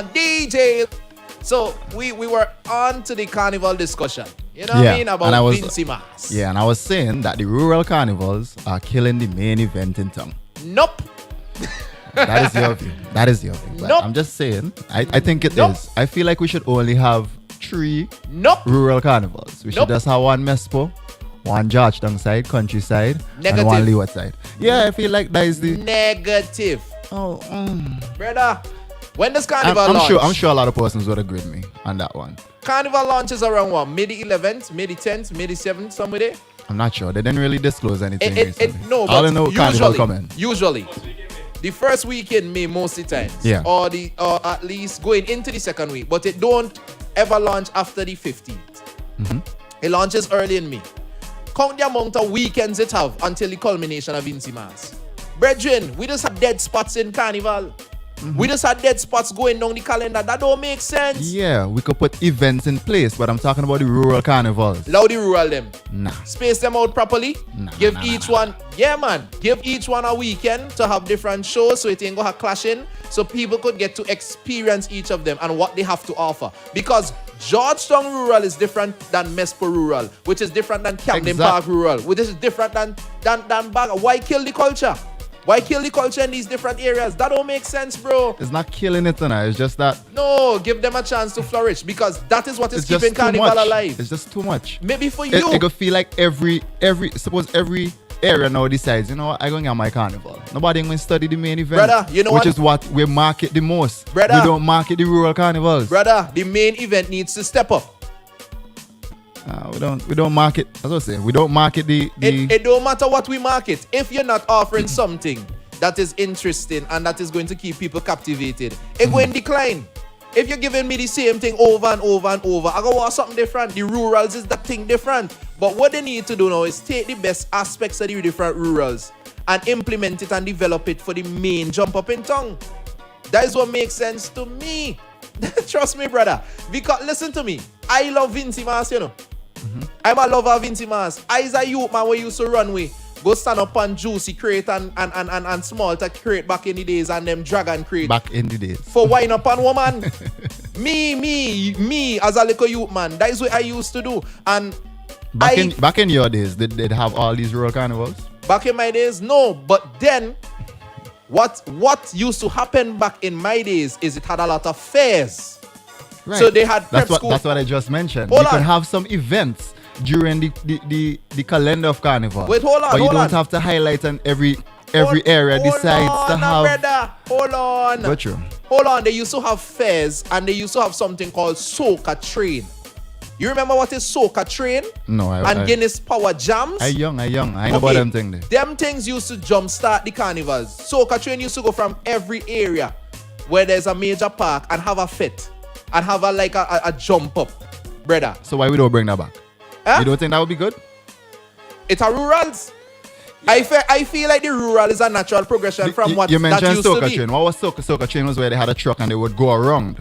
DJ. So we were on to the carnival discussion. You know what I mean? About Vincy Mas. Yeah, and I was saying that the rural carnivals are killing the main event in town. Nope. That is your view. That is your view. But Nope. I'm just saying, I think it Nope. is. I feel like we should only have 3 Nope. rural carnivals. We should Nope. just have one Mespo, one Georgetown side, countryside, Negative. and one Leeward side. Yeah, I feel like that is the... Negative. Oh, Brother, when does carnival launch? I'm sure a lot of persons would agree with me on that one. Carnival launches around what? Maybe 11th, maybe 10th, maybe 7th, somewhere there? I'm not sure. They didn't really disclose anything recently. No, All but I know, carnival coming. usually, the first weekend May most of the times, Yeah. or at least going into the second week, but it don't ever launch after the 15th. It launches early in May. Count the amount of weekends it have until the culmination of Vincy Mas. Brethren, we just had dead spots in carnival. We just had dead spots going down the calendar. That don't make sense. Yeah, we could put events in place, but I'm talking about the rural carnivals. Allow the rural them. Nah. Space them out properly. Nah, Give nah, each nah. one, yeah man, give each one a weekend to have different shows so it ain't gonna clash in, so people could get to experience each of them and what they have to offer. Because Georgetown Rural is different than Mespo Rural, which is different than Camden Park Rural, which is different than Bag. Why kill the culture? Why kill the culture in these different areas? That don't make sense, bro. It's not killing it tonight. It's just that No, give them a chance to flourish because that is what is it's just keeping too carnival much. alive. It's just too much. Maybe for you. It could feel like every area now decides, you know what, I'm going to have my carnival. Nobody going to study the main event. Brother, you know which what? is what we market the most. Brother. We don't market the rural carnivals. Brother, the main event needs to step up. We don't market, as I was saying, we don't market the It don't matter what we market. If you're not offering something that is interesting and that is going to keep people captivated, it going decline. If you're giving me the same thing over and over and over, I go want something different. The rurals is that thing different. But what they need to do now is take the best aspects of the different rurals and implement it and develop it for the main jump up in town. That is what makes sense to me. Trust me, brother. Because listen to me. I love Vincy Mas, you know. I'm a lover of Vincy Mas. I is a youth man where used to run with. Go stand up on Juicy crate and small to crate back in the days and them dragon crate. back in the days. For wine up on woman. me as a little youth man. That is what I used to do. And Back in your days, did they have all these rural carnivals? back in my days, no. But then what used to happen back in my days is it had a lot of fairs. Right. So they had prep school. That's what I just mentioned. Hold You can on. have some events during the calendar of carnival. Wait, hold on, But you hold don't on. have to highlight and every area decides to have. Brother. Hold on. Go through. Hold on. They used to have fairs and they used to have something called Soca Train. You remember what is Soca Train? No, And Guinness Power Jams? I young. I know about them thing there. Them things used to jumpstart the carnivals. Soca Train used to go from every area where there's a major park and have a fit and have a jump up, brother. So why we don't bring that back? Huh? You don't think that would be good? It's a rurals. I feel like the rural is a natural progression from what you that mentioned used to Soca be. Train. What was Soca Train was where they had a truck and they would go around.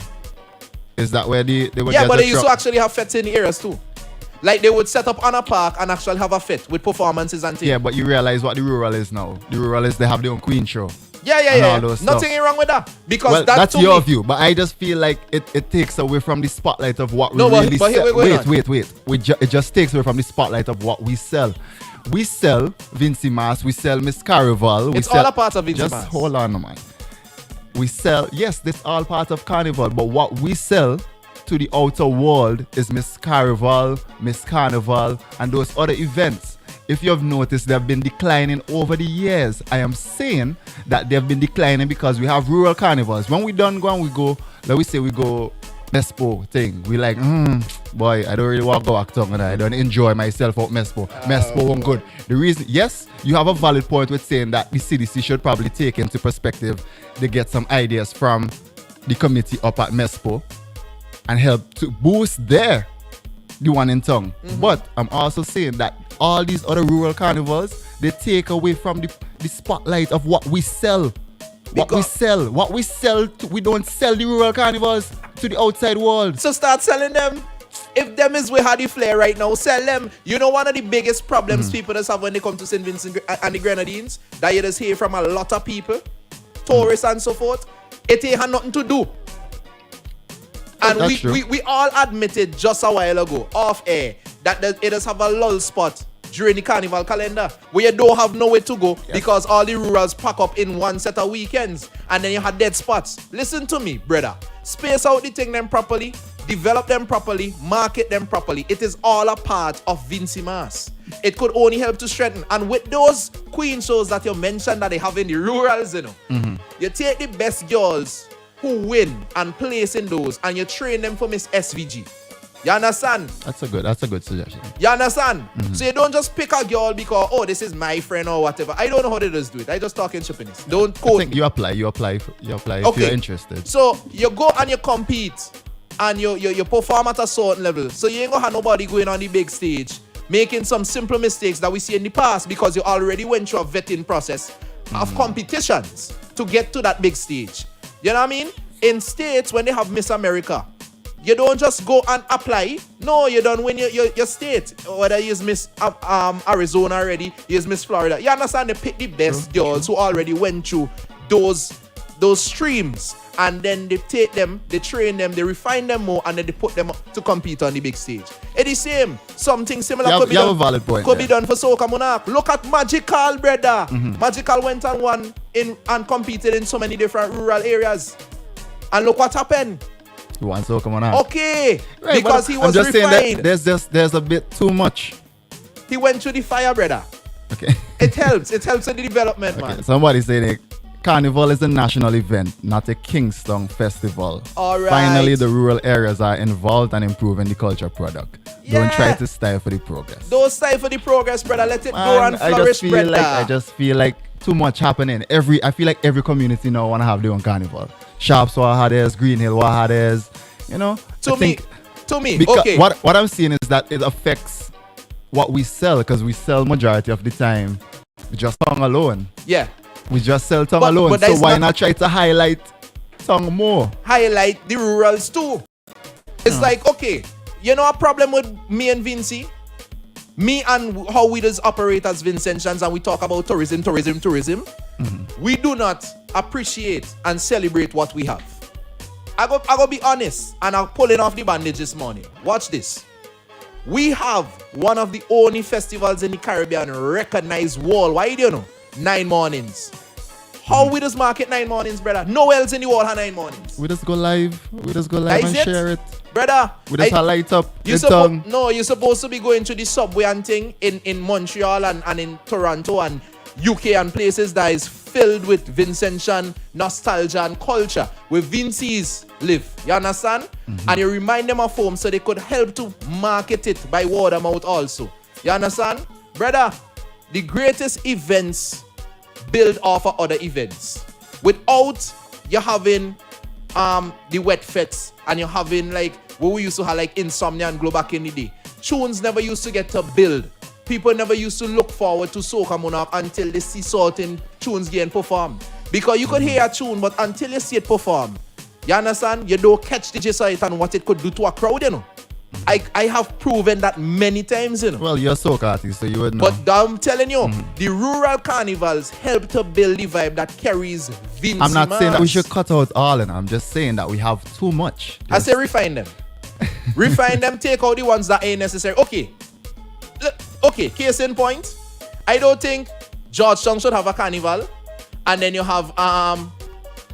Is that where they would Yeah, get but the they used to truck? actually have fets in the areas too. Like they would set up on a park and actually have a fet with performances and things. Yeah, but you realize what the rural is now. The rural is they have their own queen show. Yeah. and all those Nothing stuff. wrong with that. Because Well, that that's to your me, view, but I just feel like it takes away from the spotlight of what No, we but- really but here sell. we're going Wait. It just takes away from the spotlight of what we sell. We sell Vincy Mas, we sell Miss Carnival. It's all a part of Vincy Just Mas. hold on, man. We sell, yes, this all part of Carnival, but what we sell to the outer world is Miss Carnival, and those other events. If you have noticed, they've been declining over the years. I am saying that they've been declining because we have rural carnivals. When we done go and we go, let we say we go Mespo thing. We like, boy, I don't really want to go act on and I don't enjoy myself out Mespo. Mespo won't good. The reason, yes, you have a valid point with saying that the CDC should probably take into perspective. They get some ideas from the committee up at Mespo and help to boost the one in town. But I'm also saying that all these other rural carnivals, they take away from the spotlight of what we sell. We don't sell the rural carnivals to the outside world. So start selling them. If them is we had the flair right now, sell them. You know one of the biggest problems people just have when they come to St. Vincent and the Grenadines, that you just hear from a lot of people, tourists and so forth, it ain't had nothing to do. And That's true. we all admitted just a while ago, off air, that it does have a lull spot during the carnival calendar where you don't have nowhere to go because all the rurals pack up in one set of weekends and then you had dead spots. Listen to me, brother. Space out the thing them properly, develop them properly, market them properly. It is all a part of Vincy Mass. It could only help to strengthen. And with those queen shows that you mentioned that they have in the rurals, you know, you take the best girls who win and place in those and you train them for Miss SVG. You understand? That's a good suggestion. You understand? So you don't just pick a girl because, oh, this is my friend or whatever. I don't know how they just do it. I just talk in chippiness. Don't quote I think me. you apply if you're interested. So you go and you compete and you perform at a certain level. So you ain't gonna have nobody going on the big stage making some simple mistakes that we see in the past because you already went through a vetting process of competitions to get to that big stage. You know what I mean? In states when they have Miss America, you don't just go and apply. No, you don't win your state. Whether you use Miss Arizona already, you use Miss Florida. You understand? They pick the best girls who already went through those streams. And then they take them, they train them, they refine them more, and then they put them up to compete on the big stage. It's the same. Something similar could be done. A valid point could be done for Soca Monarch. Look at Magical, brother. Magical went and won and competed in so many different rural areas. And look what happened. You want Soca Monarch? Okay. Right, because he was I'm just refined. saying that there's a bit too much. He went through the fire, brother. Okay. It helps. It helps in the development, man. Somebody saying Carnival is a national event, not a Kingston festival. All right. Finally, the rural areas are involved and improving the culture product. Don't try to stifle the progress. Don't stifle the progress, brother. Let it go and flourish, brother. I just feel like too much happening. I feel like every community now want to have their own carnival. Sharps will have theirs, Green Hill will have theirs. You know? To me, because okay. What I'm seeing is that it affects what we sell, because we sell majority of the time just tongue alone. Yeah. We just sell tongue alone. So why not try to highlight tongue more? Highlight the rurals too. It's like, okay, you know a problem with me and Vincy? Me and how we just operate as Vincentians and we talk about tourism. We do not appreciate and celebrate what we have. I go be honest, and I'm pulling off the bandage this morning. Watch this. We have one of the only festivals in the Caribbean recognized worldwide, you know. 9 mornings. How we just market 9 mornings, brother? No else in the world have 9 mornings. We just go live. And share it. Brother. We just light up you're supposed to be going to the subway and thing in Montreal and in Toronto and UK and places that is filled with Vincentian nostalgia and culture where Vincy's live. You understand? And you remind them of home so they could help to market it by word of mouth also. You understand? Brother, the greatest events build off of other events. Without you having the wet fets and you're having like what we used to have like Insomnia and Glow back in the day. Tunes never used to get to build. People never used to look forward to Soca Monarch until they see certain tunes getting performed. Because you could hear a tune, but until you see it perform, you understand? You don't catch the gist of it and what it could do to a crowd, you know. I have proven that many times, you know. Well, you're a soca artist, so you would know. But I'm telling you, the rural carnivals help to build the vibe that carries Vincy I'm not Mass. saying that we should cut out all, and I'm just saying that we have too much. I say refine them. Refine them, take out the ones that ain't necessary. Okay, case in point, I don't think Georgetown should have a carnival, and then you have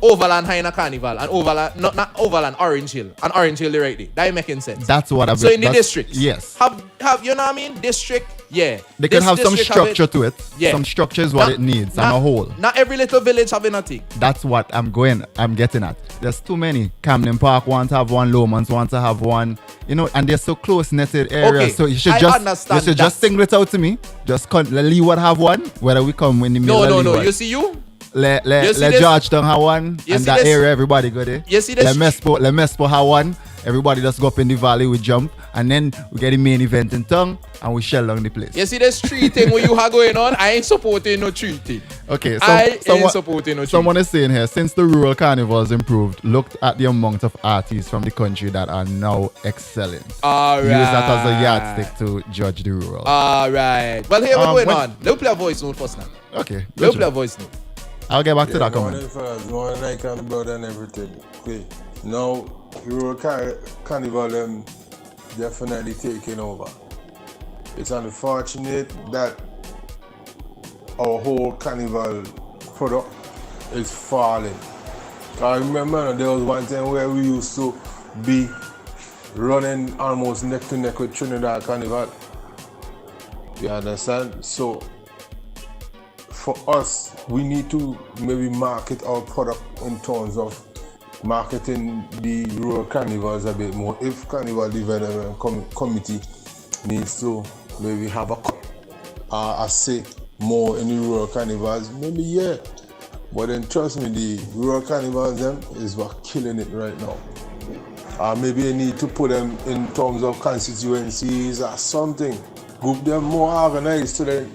Overland High in a carnival, and Overland, not Overland, Orange Hill, and Orange Hill directly. That ain't making sense. That's what I'm So in the districts, yes. Have you know what I mean? District, yeah. They can have some structure to it. Yeah. Some structure is what it needs, and a whole. Not every little village having a thing. That's what I'm getting at. There's too many. Camden Park wants to have one, Lomans wants to have one, you know, and they're so close-knitted areas. Okay, so you should understand just single it out to me. Just let Leeward have one, whether we come in the middle of No. Leeward. You see you? Let Georgetown have one, and that area everybody go there. You see this? Let Mespo have one. Everybody just go up in the valley, we jump, and then we get the main event in town, and we shell down the place. You see this tree thing where you have going on? I ain't supporting no tree thing. Okay, I ain't supporting no tree. Someone is saying here, since the rural carnivals improved, looked at the amount of artists from the country that are now excelling. All right. Use that as a yardstick to judge the rural. All right. Well, here we're going on. Let's play a voice note first now. Okay. Let's play a voice note. I'll get back to that comment. Morning, fellas. Morning, like and blood and everything. Okay. Now, rural carnival definitely taking over. It's unfortunate that our whole carnival product is falling. I remember there was one time where we used to be running almost neck to neck with Trinidad Carnival. You understand? So for us, we need to maybe market our product in terms of marketing the rural carnivals a bit more. If Carnival Development Committee needs to maybe have a say more in the rural carnivals, maybe yeah. But then trust me, the rural carnivals them is what killing it right now. Maybe you need to put them in terms of constituencies or something. Group them more organized so that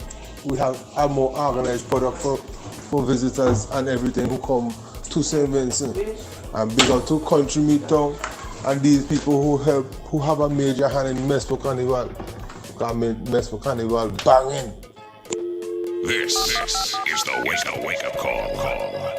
we have a more organized product for visitors and everything who come to St. Vincent. And big up to Country Meat Town and these people who have a major hand in Mespo Carnival. Because Mespo Carnival banging. This is the wake up call.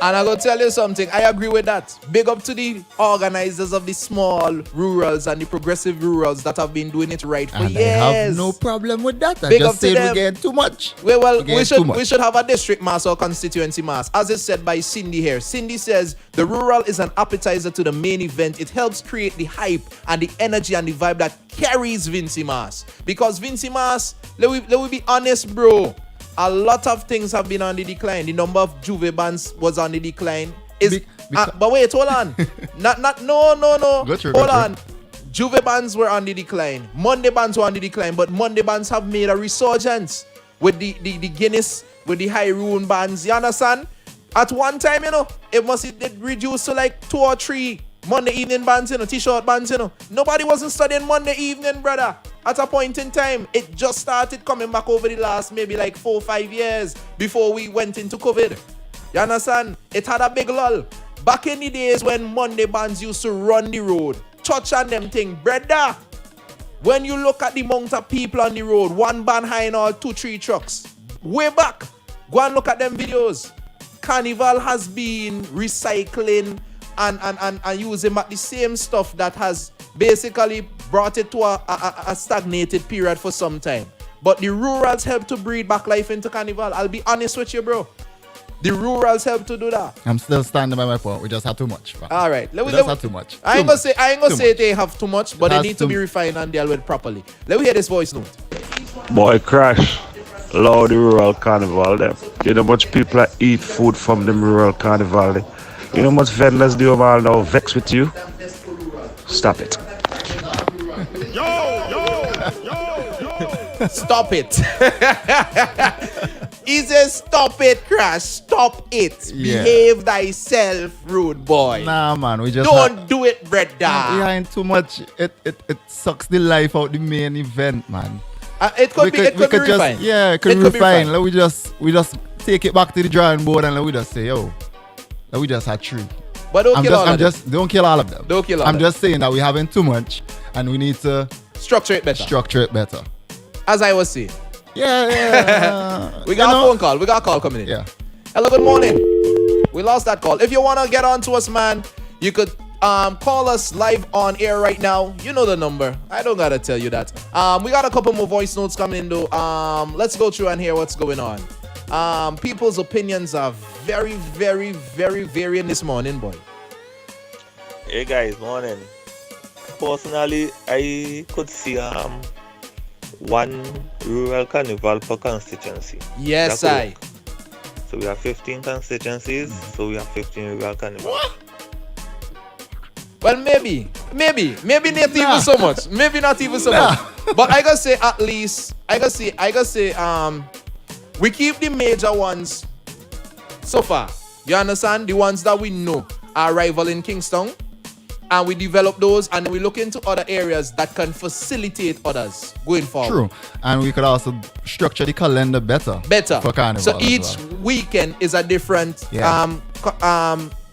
And I gotta tell you something, I agree with that. Big up to the organizers of the small rurals and the progressive rurals that have been doing it right for years. I have no problem with that. I Big up just to said them. we get too much. We should have a district mass or constituency mass. As is said by Cindy here. Cindy says the rural is an appetizer to the main event. It helps create the hype and the energy and the vibe that carries Vincy Mass. Because Vincy Mass, let me be honest, bro. A lot of things have been on the decline. The number of Juve bands was on the decline. But wait, hold on. No. Hold on. Juve bands were on the decline. Monday bands were on the decline. But Monday bands have made a resurgence with the Guinness, with the High Rune bands. You understand? At one time, it reduced to like 2 or 3 Monday evening bands, T-shirt bands, Nobody wasn't studying Monday evening, brother. At a point in time, it just started coming back over the last maybe like 4 or 5 years before we went into COVID. You understand? It had a big lull. Back in the days when Monday bands used to run the road, church and them thing, brother. When you look at the amount of people on the road, one band high and all 2-3 trucks. Way back. Go and look at them videos. Carnival has been recycling and using the same stuff that has basically brought it to a stagnated period for some time. But the rurals help to breathe back life into Carnival. I'll be honest with you, bro. The rurals help to do that. I'm still standing by my point. We just have too much. All right. We just have too much. I ain't gonna say they have too much, but they need to be refined and dealt with properly. Let me hear this voice note. Boy, crash. Love the rural carnival them. You know much people that eat food from the rural carnival. Them. You know much vendors do all now vex with you? Stop it. Stop it. He says, stop it, Crash. Stop it. Yeah. Behave thyself, rude boy. Nah, man. We just Don't do it, brother. We ain't too much. It sucks the life out the main event, man. It could be refined. Yeah, it could be refined. Like we just take it back to the drawing board and like we just say, yo, like we just had 3. But don't kill all of them. Don't kill all of them. Don't kill all I'm of just saying that we having too much and we need to structure it better. As I was saying. Yeah. We got a phone call. We got a call coming in. Yeah. Hello, good morning. We lost that call. If you want to get on to us, man, you could call us live on air right now. You know the number. I don't got to tell you that. We got a couple more voice notes coming in, though. Let's go through and hear what's going on. People's opinions are very, very, very varying this morning, boy. Hey, guys, morning. Personally, I could see one rural carnival per constituency. Yes, I. So we have 15 constituencies, so we have 15 rural carnivals. What? Well, maybe not even so much. Maybe not even so much. But I gotta say, at least, we keep the major ones so far. You understand? The ones that we know are rival in Kingston. And we develop those and we look into other areas that can facilitate others going forward. True. And we could also structure the calendar better for Carnival. So each weekend is a different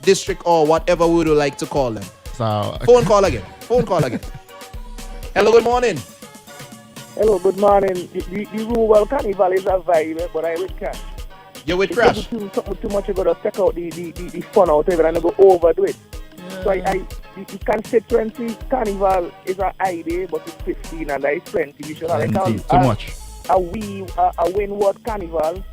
district or whatever we would like to call them. So Phone call again. Hello, good morning. Hello, good morning. The rural carnival is a vibe, but I with Crash. You're with Crash? Something too much, you got to take out the fun out of it and go overdo it. Yeah. So the constituency carnival is an idea, but it's 15 and that is plenty. We should have like Too much. a Windward carnival.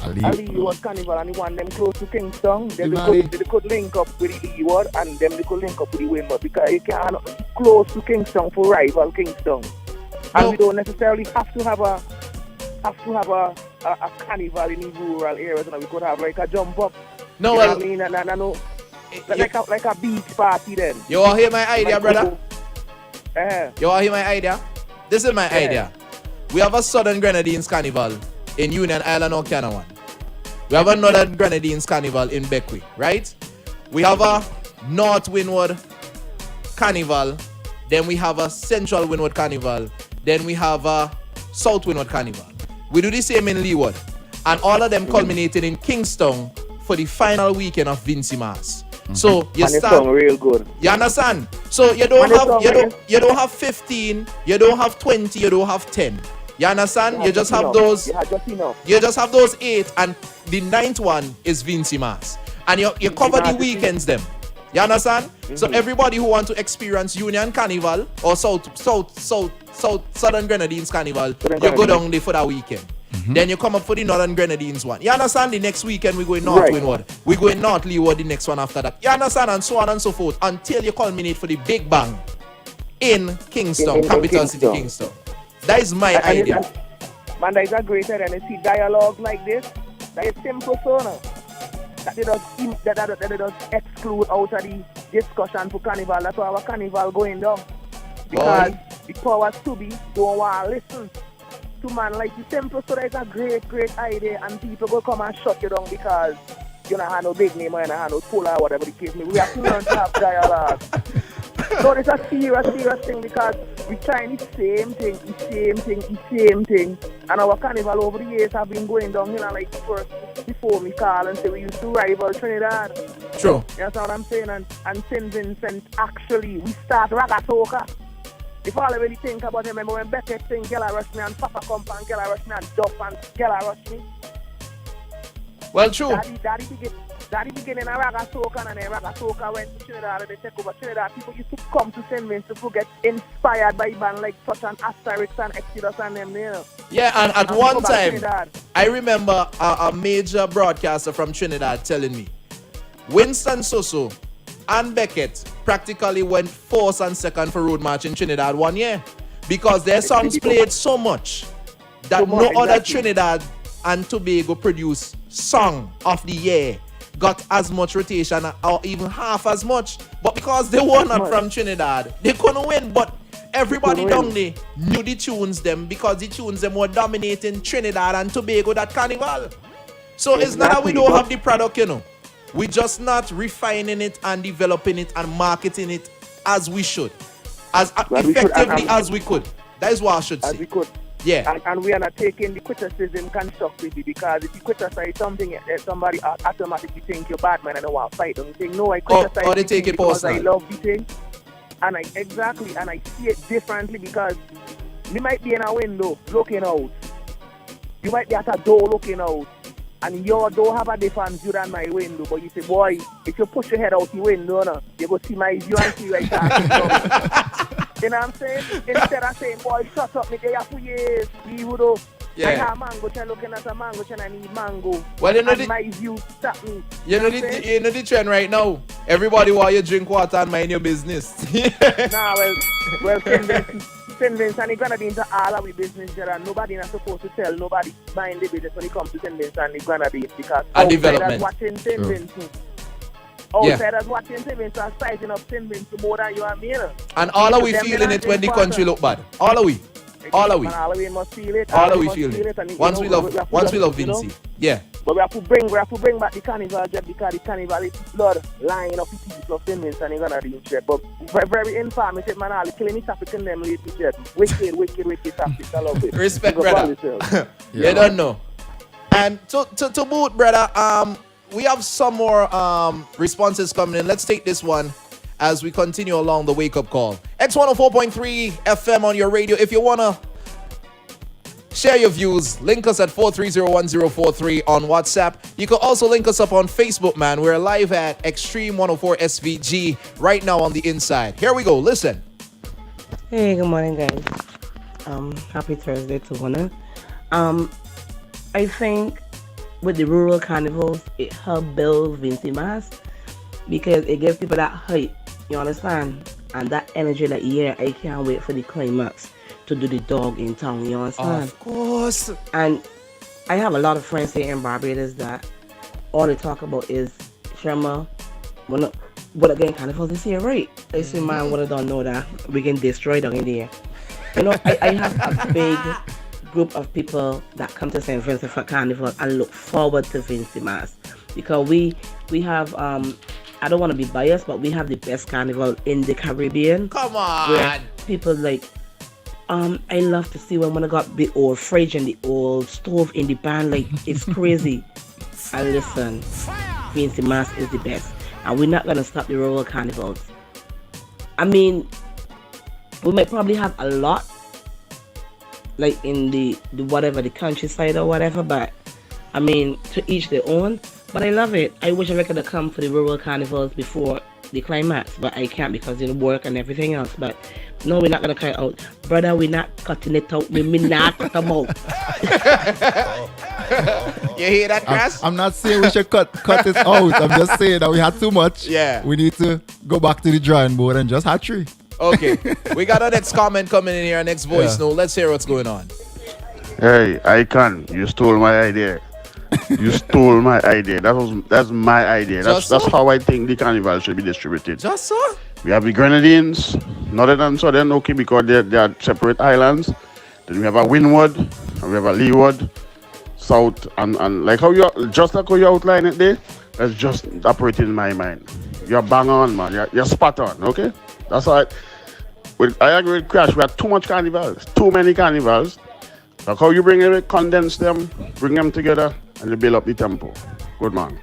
A A Leeward carnival, and you want them close to Kingston, then Imagine. they could link up with the Leeward, and then they could link up with the Windward, because you can't close to Kingston for rival Kingston. And we don't necessarily have to have a carnival in the rural areas. You know, we could have like a jump up. No, you well, know what I mean? No. Like a beach party then. You want to hear my idea, brother? Uh-huh. You want to hear my idea? This is my idea. We have a Southern Grenadines Carnival in Union Island or Canawan. We have another Grenadines Carnival in Beckwith, right? We have a North Windward Carnival. Then we have a Central Windward Carnival. Then we have a South Windward Carnival. We do the same in Leeward. And all of them culminated in Kingston for the final weekend of Vincy Mass. So you And it start sound real good. You understand? So you don't have 15, you don't have 20, you don't have 10. You understand? You just have those. Yeah, just enough. You just have those 8, and the 9th one is Vincy Mass. And you cover the weekends them. You understand? So everybody who want to experience Union Carnival or Southern Grenadines Carnival, you go down there for that weekend. Then you come up for the Northern Grenadines one. You understand? The next weekend we go in North Windward. We go in North Leeward the next one after that. You understand? And so on and so forth until you culminate for the big bang in Kingston, capital city Kingston. That is my idea. Man, that is a great idea. And you see dialogue like this, that is simple persona. That they does exclude out of the discussion for carnival. That's why our carnival going down. Because the powers to be don't want to listen to man like the simple. So that is a great idea, and people will come and shut you down because you don't have no big name or you don't have no polar or whatever the case may be. We have to learn to have dialogue. So it's a serious thing because we trying the same thing. And our carnival over the years have been going down, you know, like first before me call and say we used to rival Trinidad. True. That's what I'm saying. And St. Vincent, actually, we start raga soca. If all I really think about it, remember when Beckett sing Gala Rush Me and Papa come and Gala Rush Me and Duff and Gala Rush Me? Well, true. Daddy beginning a raga soca, and then raga soca went to Trinidad and they take over Trinidad. People used to come to St. Vincent to get inspired by band like such an Asterix and Exodus and them there. Yeah, and at one time, I remember a major broadcaster from Trinidad telling me, Winston Soso and Beckett practically went first and second for Road March in Trinidad one year because their songs played so much that no other Trinidad and Tobago produced song of the year got as much rotation or even half as much. But because they were not from Trinidad, they couldn't win. But everybody down there knew the tunes them because the tunes them were dominating Trinidad and Tobago that carnival. So it's not that we don't have the product, you know. We're just not refining it and developing it and marketing it as we should. As effectively as we could. That is what I should say. As we could. Yeah. And we are not taking the criticism constructively, because if you criticize something, somebody automatically think you're bad man and don't want to fight. And you think, no, I criticize or they take it because personal. I love the thing. And I see it differently because we might be in a window looking out. You might be at a door looking out. And your door have a different view than my window. But you say, boy, if you push your head out the window, no, you go see my view and see right there. You know what I'm saying? Instead of saying, boy, shut up, me there for years. You would I have mango, I'm looking at a mango, and I need mango. Well, you know and my view stop me. You know the trend right now. Everybody want you drink water and mind your business. Nah, well, St. Vincent is gonna be into all our business there, and nobody is supposed to tell nobody mind the business when it comes to St. Vincent and it's gonna be because development. Watching St. Vincent. Outsiders watching St. Vincent, sizing up St. Vincent more than you and me. You know? And all are we feeling it when the country look bad? All are we? All are we? All of we must feel it. All are we feeling it? Once we love Vincy. Yeah. But we have to bring back the carnival just because the carnival is blood line of the people of St. Vincent and it's gonna be shit. But very informative, man. All the killing East African them lately, wicked topics. I love it. Respect, brother. You don't know. And to boot, brother, we have some more responses coming in. Let's take this one as we continue along the wake-up call. X104.3 FM on your radio. If you want to Share your views. Link us at 4301043 on WhatsApp. You can also link us up on Facebook, man. We're live at Extreme 104 SVG right now on the inside. Here we go. Listen. Hey, good morning, guys. Happy Thursday to one. I think with the rural carnivals, it helped build Vincy Mass because it gives people that hype, you understand? And that energy that, yeah, I can't wait for the climax to do the dog in town, you understand? Of course. And I have a lot of friends here in Barbados that all they talk about is, Sherma, what again, carnival this year, right? I say, man, what I don't know that we can destroy them in there. You know, I have a big group of people that come to St. Vincent for Carnival and look forward to Vincy Mass because we have I don't want to be biased, but we have the best carnival in the Caribbean. Come on. Where people like I love to see when I got the old fridge and the old stove in the band, like it's crazy. And listen, Vincy Mass is the best. And we're not gonna stop the rural carnivals. I mean, we might probably have a lot like in the whatever, the countryside or whatever, but I mean, to each their own. But I love it. I wish I could have come for the rural carnivals before the climax, but I can't because of the work and everything else. But no, we're not gonna cut it out, brother. We're not cutting it out. We may not cut them out. You hear that, Crash? I'm not saying we should cut it out. I'm just saying that we had too much. Yeah. We need to go back to the drawing board and just have 3. Okay. We got our next comment coming in here, our next voice note. Let's hear what's going on. Hey, Icon, you stole my idea. You stole my idea. That's my idea. That's how I think the carnival should be distributed. Just so? We have the Grenadines, Northern and Southern, okay, because they are separate islands. Then we have a Windward, and we have a Leeward, South, and like how you outline it there, that's just operating in my mind. You're bang on, man. You're spot on, okay? That's all right. I agree with Crash. We have too much carnivals, too many carnivals. Like how you bring it, condense them, bring them together, and you build up the tempo. Good man.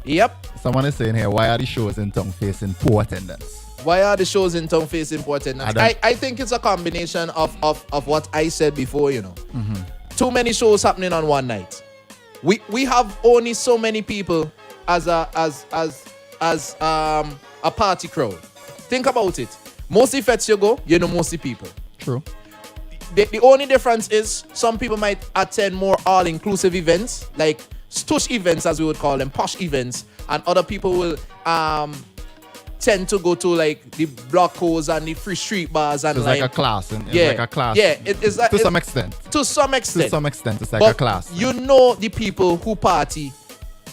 Yep. Someone is saying here, why are the shows in town facing poor attendance? Why are the shows in town facing poor attendance? I think it's a combination of what I said before, you know. Mm-hmm. Too many shows happening on one night. We have only so many people as a party crowd. Think about it. Most fets you go, you know most people. True. The only difference is some people might attend more all-inclusive events, like stush events as we would call them, posh events, and other people will tend to go to like the blockos and the free street bars and it's like a class. It's yeah, like a class. Yeah, it's like, to some extent. To some extent. To some extent, it's like but a class. You know the people who party.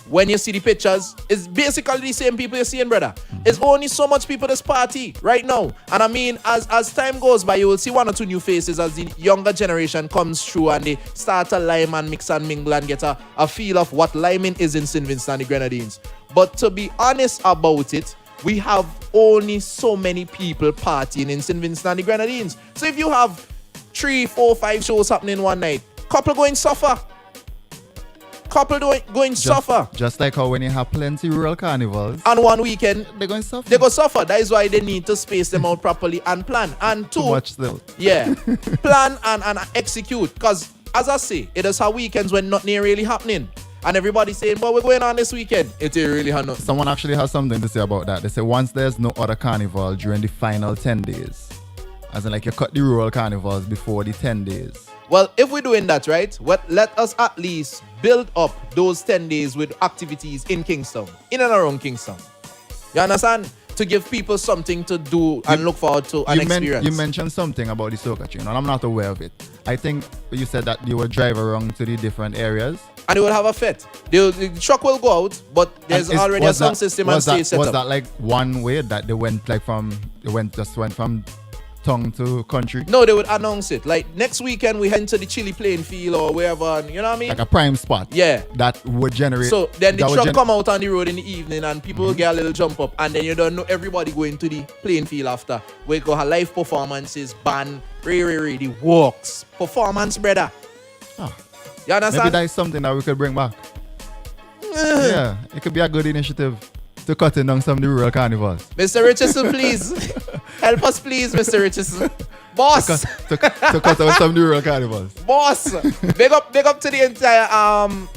When you see the pictures, it's basically the same people you're seeing, brother. It's only so much people that's party right now. And I mean, as time goes by, you will see 1 or 2 new faces as the younger generation comes through and they start to lime and mix and mingle and get a feel of what liming is in St. Vincent and the Grenadines. But to be honest about it, we have only so many people partying in St. Vincent and the Grenadines. So if you have 3, 4, 5 shows happening one night, couple going suffer. Couple going suffer. Just like how when you have plenty rural carnivals on one weekend, they're going to suffer. They go suffer. That is why they need to space them out properly and plan. And too much still. Yeah. Plan and execute. Because as I say, it is how weekends when nothing really happening. And everybody saying, well, we're going on this weekend. It really had nothing. Someone actually has something to say about that. They say once there's no other carnival during the final 10 days, as in like you cut the rural carnivals before the 10 days. Well, if we're doing that, right, let us at least build up those 10 days with activities in Kingston, in and around Kingston. You understand? To give people something to do and look forward to an experience. You mentioned something about the soca train, and I'm not aware of it. I think you said that you would drive around to the different areas. And they will have a fet. The truck will go out, but there's already a sound system and stage set up. Was that like one way that they went like just went from tongue to country? No, they would announce it. Like next weekend we head to the Chile playing field or wherever, you know what I mean? Like a prime spot. Yeah. That would generate. So then the truck come out on the road in the evening and people will get a little jump up and then you don't know everybody going to the playing field after. We go have live performances, band, the walks, performance, brother. Oh. You understand? Maybe that is something that we could bring back. Yeah, it could be a good initiative to cutting down some of the rural carnivals. Mr. Richardson, please. Help us, please, Mr. Richardson. Boss. to cut out some rural carnivals. Boss. Big up to the entire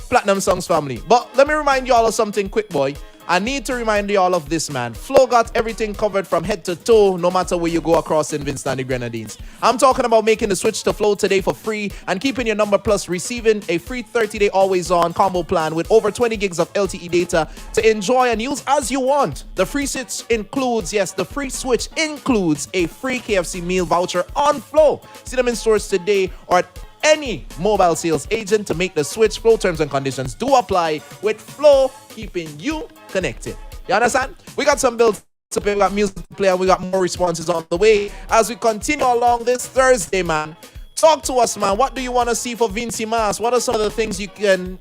Platinum Songs family. But let me remind you all of something quick, boy. I need to remind you all of this, man. Flo got everything covered from head to toe, no matter where you go across in Vincent and the Grenadines. I'm talking about making the switch to Flo today for free and keeping your number plus receiving a free 30-day always-on combo plan with over 20 gigs of LTE data to enjoy and use as you want. The free switch includes, the free switch includes a free KFC meal voucher on Flo. See them in stores today or at any mobile sales agent to make the switch. Flow terms and conditions do apply with Flow, keeping you connected. You understand? We got some bills to pay, we got music to play, and we got more responses on the way as we continue along this Thursday, man. Talk to us, man. What do you want to see for Vincy Mas? What are some of the things you can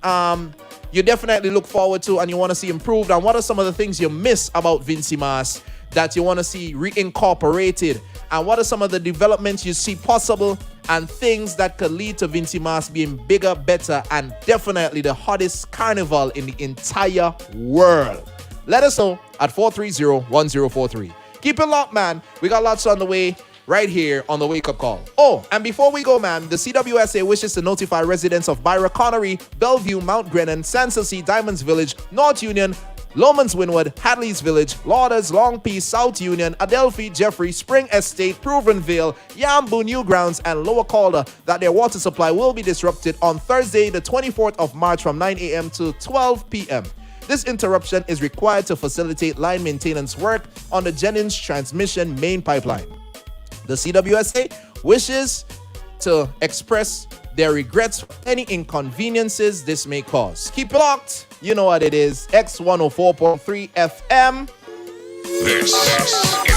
you definitely look forward to and you want to see improved? And what are some of the things you miss about Vincy Mas that you want to see reincorporated? And what are some of the developments you see possible and things that could lead to Vincy Mas being bigger, better, and definitely the hottest carnival in the entire world? Let us know at 430-1043. Keep it locked, man. We got lots on the way right here on the Wake Up Call. Oh, and before we go, man, the CWSA wishes to notify residents of Byra Connery, Bellevue, Mount Brennan, Sanssouci, Diamonds Village, North Union, Lomans Wynwood, Hadley's Village, Lauders, Long Peace, South Union, Adelphi, Jeffrey, Spring Estate, Provenville, Yambu, Newgrounds, and Lower Calder that their water supply will be disrupted on Thursday, the 24th of March from 9 a.m. to 12 p.m. This interruption is required to facilitate line maintenance work on the Jennings transmission main pipeline. The CWSA wishes to express their regrets for any inconveniences this may cause. Keep it locked. You know what it is. X104.3 FM. This is